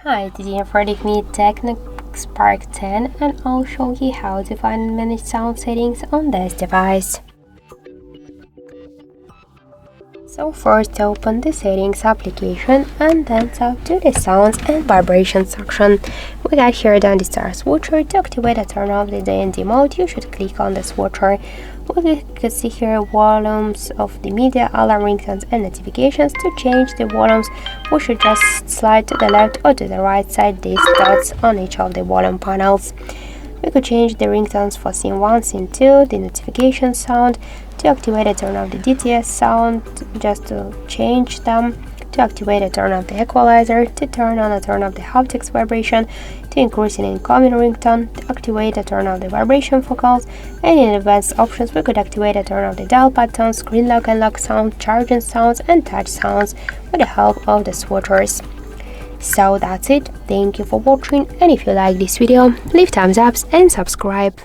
Hi, today I'm with me Tecno Spark 10 and I'll show you how to find and manage sound settings on this device. So first open the settings application and then tap to the sounds and vibration section. We got here down the star switcher. To activate and turn off the DND mode, you should click on the switcher. We can see here volumes of the media, alarm ringtones and notifications. To change the volumes, we should just slide to the left or to the right side these dots on each of the volume panels. We could change the ringtones for scene 1, scene 2, the notification sound. To activate and turn off the DTS sound, just to change them. To activate and turn off the equalizer. To turn on and turn off the haptics vibration. To increase an incoming ringtone. To activate and turn off the vibration focals. And in advanced options, we could activate and turn off the dial pad tones, screen lock and lock sound, charging sounds, and touch sounds with the help of the switchers. So that's it. Thank you for watching, and if you like this video, leave thumbs up and subscribe.